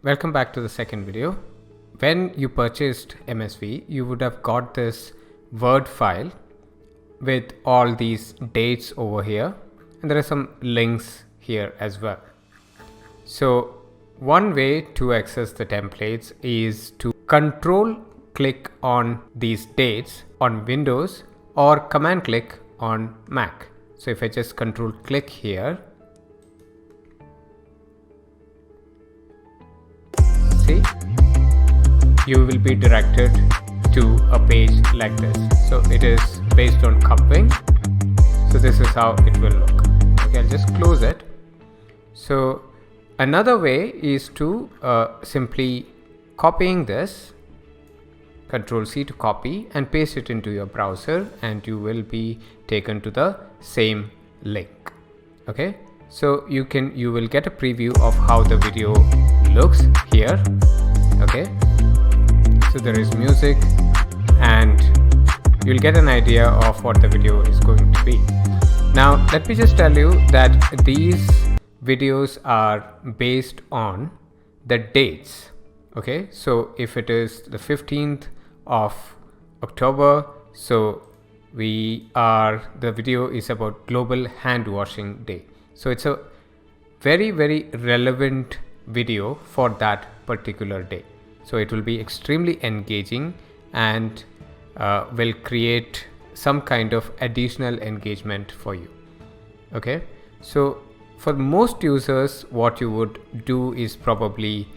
Welcome back to the second video. When you purchased MSV, you would have got this Word file with all these dates over here, and there are some links here as well. So one way to access the templates is to control click on these dates on Windows or command click on Mac. So if I just control click here, see, you will be directed to a page like this. So it is based on Cupwing. So this is how it will look. Okay, I'll just close it. So another way is to simply copying this, Control C to copy and paste it into your browser, and you will be taken to the same link. Okay, so you will get a preview of how the video looks here. Okay, so there is music and you'll get an idea of what the video is going to be. Now let me just tell you that these videos are based on the dates. Okay, so if it is the 15th of October, so the video is about Global Hand Washing Day. So it's a very relevant video for that particular day. So it will be extremely engaging and will create some kind of additional engagement for you. Okay, so for most users, what you would do is probably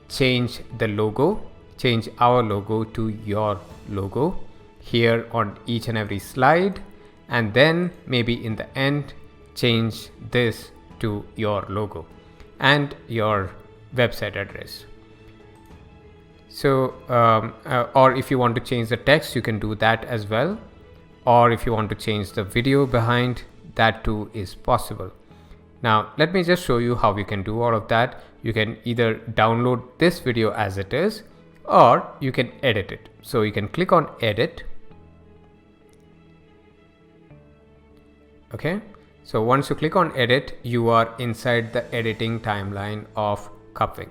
change the logo, change our logo to your logo here on each and every slide, and then maybe in the end change this to your logo and your website address. So or if you want to change the text, you can do that as well, or if you want to change the video behind, that too is possible. Now let me just show you how you can do all of that. You can either download this video as it is, or you can edit it. So you can click on edit. Okay, so once you click on edit, you are inside the editing timeline of Cupwing.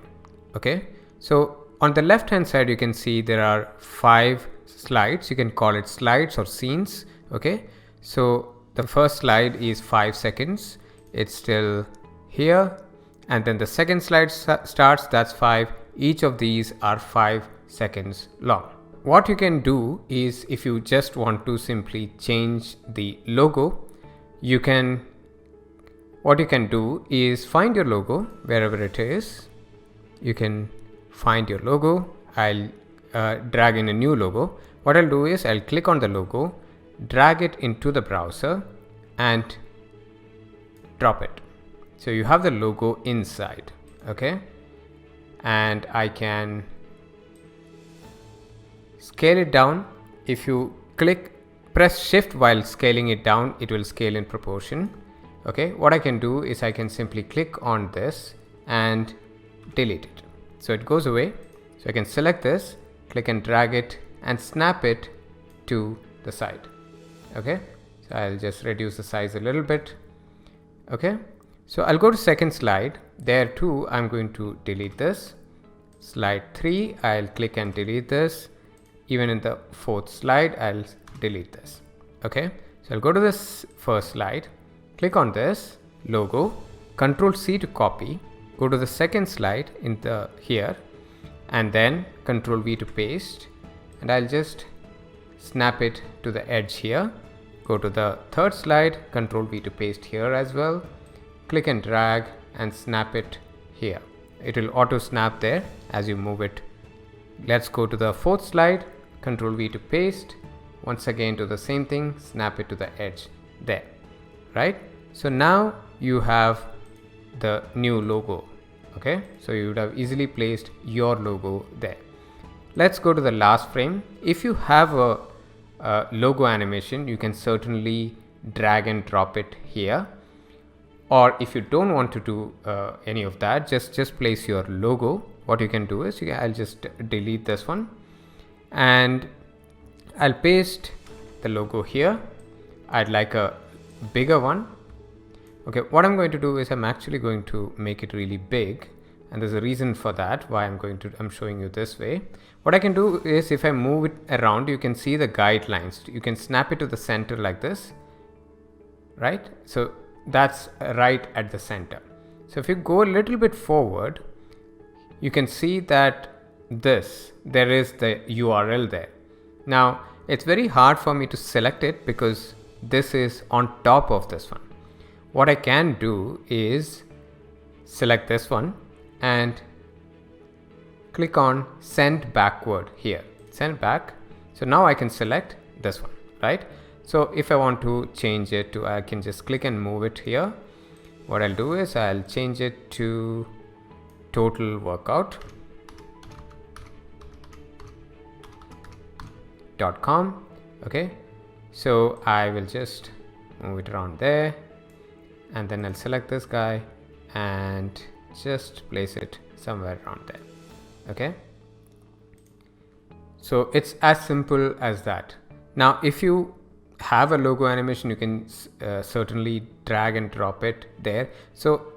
Okay, so on the left hand side you can see there are 5 slides. You can call it slides or scenes. Okay, so the first slide is 5 seconds, it's still here, and then the second slide starts, that's 5. Each of these are 5 seconds long. What you can do is, if you just want to simply change the logo, what you can do is find your logo wherever it is. You can find your logo. I'll drag in a new logo. What I'll do is I'll click on the logo, drag it into the browser and drop it. So you have the logo inside. Okay, and I can scale it down. If you press shift while scaling it down, it will scale in proportion. Okay, what I can do is I can simply click on this and delete it, so it goes away. So I can select this, click and drag it and snap it to the side. Okay, so I'll just reduce the size a little bit. Okay, so I'll go to second slide. There too I'm going to delete this. Slide 3, I'll click and delete this. Even in the fourth slide, I'll delete this. Okay, so I'll go to this first slide, click on this logo, Control C to copy, go to the second slide here, and then Control V to paste, and I'll just snap it to the edge here. Go to the third slide, Control V to paste here as well, click and drag and snap it here. It will auto snap there as you move it. Let's go to the fourth slide, Control V to paste, once again to the same thing, snap it to the edge there. Right, so now you have the new logo. Okay, so you would have easily placed your logo there. Let's go to the last frame. If you have a logo animation, you can certainly drag and drop it here, or if you don't want to do any of that, just place your logo. What you can do is I'll just delete this one and I'll paste the logo here. I'd like a bigger one. Okay, what I'm going to do is I'm actually going to make it really big. and there's a reason for that why I'm showing you this way. What I can do is, if I move it around, you can see the guidelines. You can snap it to the center like this, right? So that's right at the center. So if you go a little bit forward, you can see that there is the URL there. Now it's very hard for me to select it because this is on top of this one. What I can do is select this one and click on send backward here, send back. So now I can select this one, right? So if I want to change it to, I can just click and move it here. What I'll do is I'll change it to total workout.com. Okay, so I will just move it around there, and then I'll select this guy and just place it somewhere around there. Okay, so it's as simple as that. Now if you have a logo animation, you can certainly drag and drop it there. So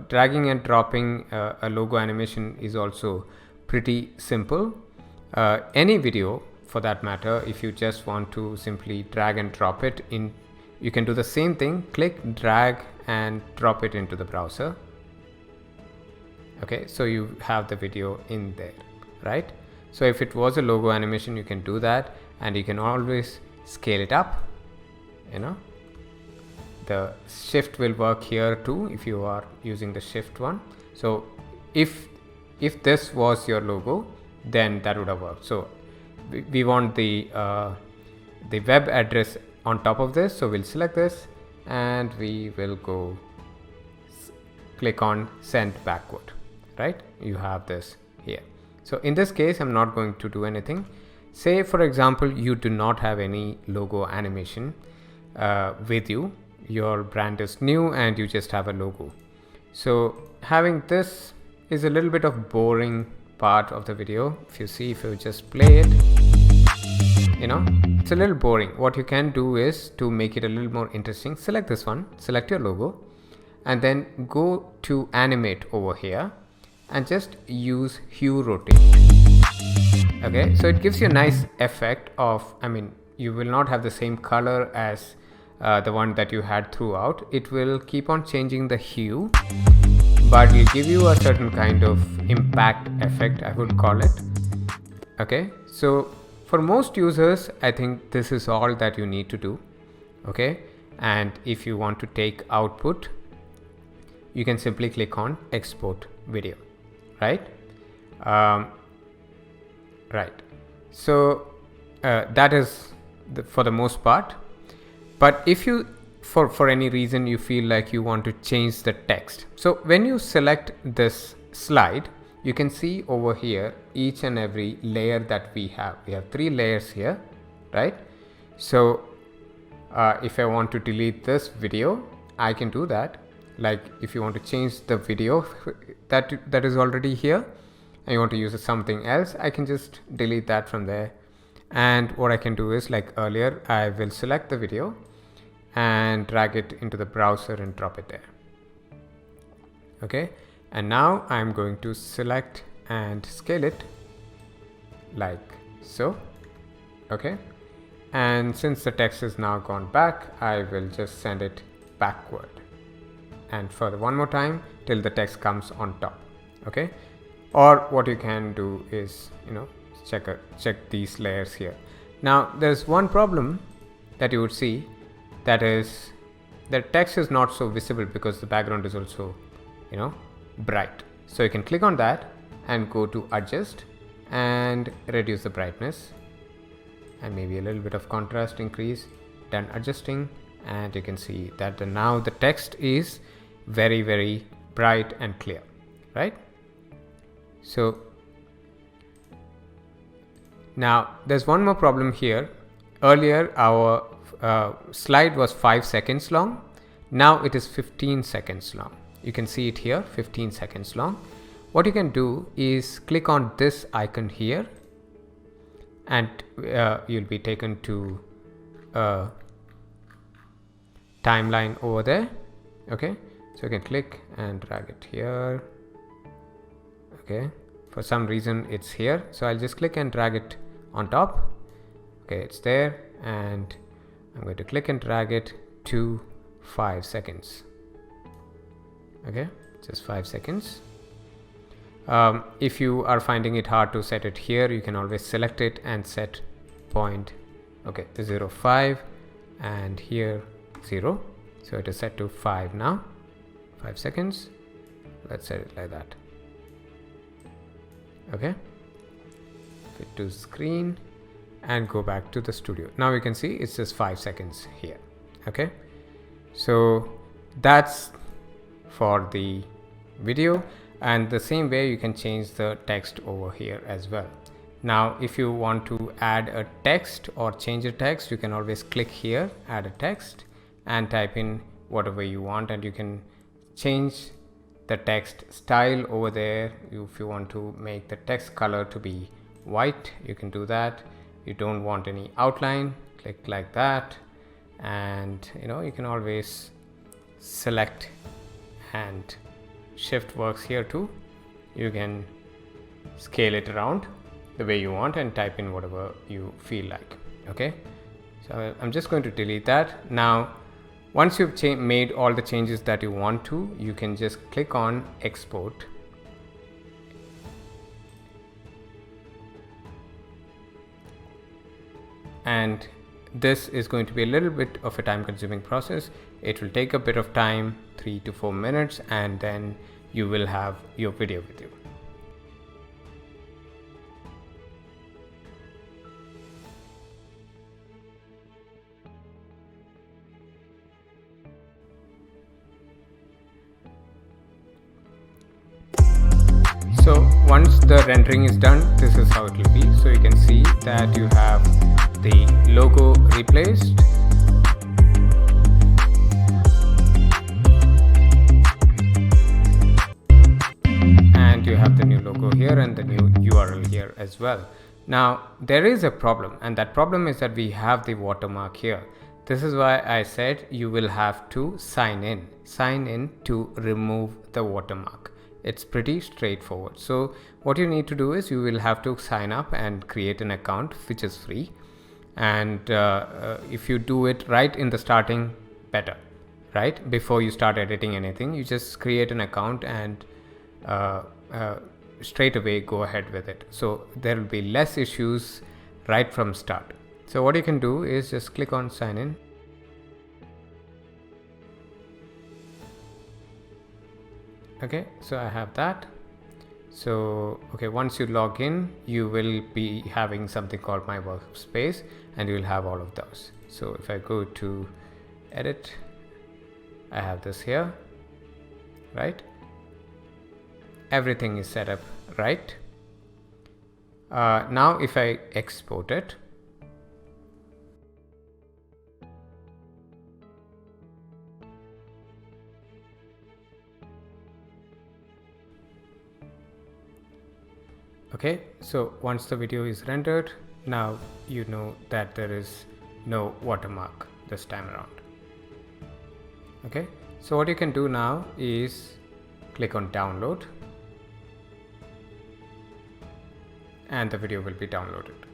dragging and dropping a logo animation is also pretty simple. Any video for that matter, if you just want to simply drag and drop it in, you can do the same thing, click, drag and drop it into the browser. Okay, so you have the video in there, right? So if it was a logo animation, you can do that, and you can always scale it up. You know, the shift will work here too if you are using the shift one. So if this was your logo, then that would have worked. So we want the web address on top of this, so we'll select this and we will go click on send backward, right? You have this here. So in this case, I'm not going to do anything. Say for example, you do not have any logo animation with you, your brand is new and you just have a logo. So having this is a little bit of boring part of the video. If you just play it, you know, it's a little boring. What you can do is, to make it a little more interesting, select this one, select your logo, and then go to animate over here and just use hue rotate. Okay, so it gives you a nice effect of, I mean, you will not have the same color as the one that you had throughout. It will keep on changing the hue, but will give you a certain kind of impact effect, I would call it. Okay, so for most users, I think this is all that you need to do. Okay, and if you want to take output, you can simply click on export video, right? Right, so that is for the most part. But if you for any reason you feel like you want to change the text, so when you select this slide, you can see over here each and every layer that we have 3 layers here, right? So if I want to delete this video, I can do that. Like if you want to change the video that is already here and you want to use something else, I can just delete that from there. And what I can do is, like earlier, I will select the video and drag it into the browser and drop it there. Okay, and now I'm going to select and scale it like so. Okay, and since the text is now gone back, I will just send it backward and further one more time till the text comes on top. Okay, or what you can do is, you know, check these layers here. Now there's one problem that you would see, that is the text is not so visible because the background is also, you know, bright. So you can click on that and go to adjust and reduce the brightness and maybe a little bit of contrast increase. Done adjusting, and you can see that now the text is very, very bright and clear, right? So now there's one more problem here. Earlier our slide was 5 seconds long. Now it is 15 seconds long. You can see it here, 15 seconds long. What you can do is click on this icon here and you'll be taken to a timeline over there. Okay, so you can click and drag it here Okay, for some reason it's here, so I'll just click and drag it on top. Okay, it's there, and I'm going to click and drag it to 5 seconds. Okay, just 5 seconds. If you are finding it hard to set it here, you can always select it and set point. Okay, 0, 5, and here 0, so it is set to 5 now. 5 seconds. Let's set it like that. Okay, fit to screen and go back to the studio. Now you can see it's just 5 seconds here. Okay, so that's for the video, and the same way you can change the text over here as well. Now if you want to add a text or change a text, you can always click here, add a text, and type in whatever you want, and you can change the text style over there. If you want to make the text color to be white, you can do that. You don't want any outline, click like that, and you can always select, and shift works here too. You can scale it around the way you want and type in whatever you feel like. Okay, so I'm just going to delete that. Now once you've made all the changes that you want to, you can just click on export. And this is going to be a little bit of a time consuming process. It will take a bit of time, 3 to 4 minutes, and then you will have your video with you. So once the rendering is done, this is how it will be. So you can see that you have the logo replaced, and you have the new logo here and the new URL here as well. Now there is a problem, and that problem is that we have the watermark here. This is why I said you will have to sign in to remove the watermark. It's pretty straightforward. So what you need to do is you will have to sign up and create an account, which is free. And if you do it right in the starting, better, right? Before you start editing anything, you just create an account and straight away go ahead with it. So there will be less issues right from start. So what you can do is just click on sign in. Okay, so I have that. So okay, once you log in, you will be having something called My Workspace, and you will have all of those. So if I go to edit, I have this here, right? Everything is set up right. Now if I export it, okay, so once the video is rendered, now you know that there is no watermark this time around. Okay, so what you can do now is click on download, and the video will be downloaded.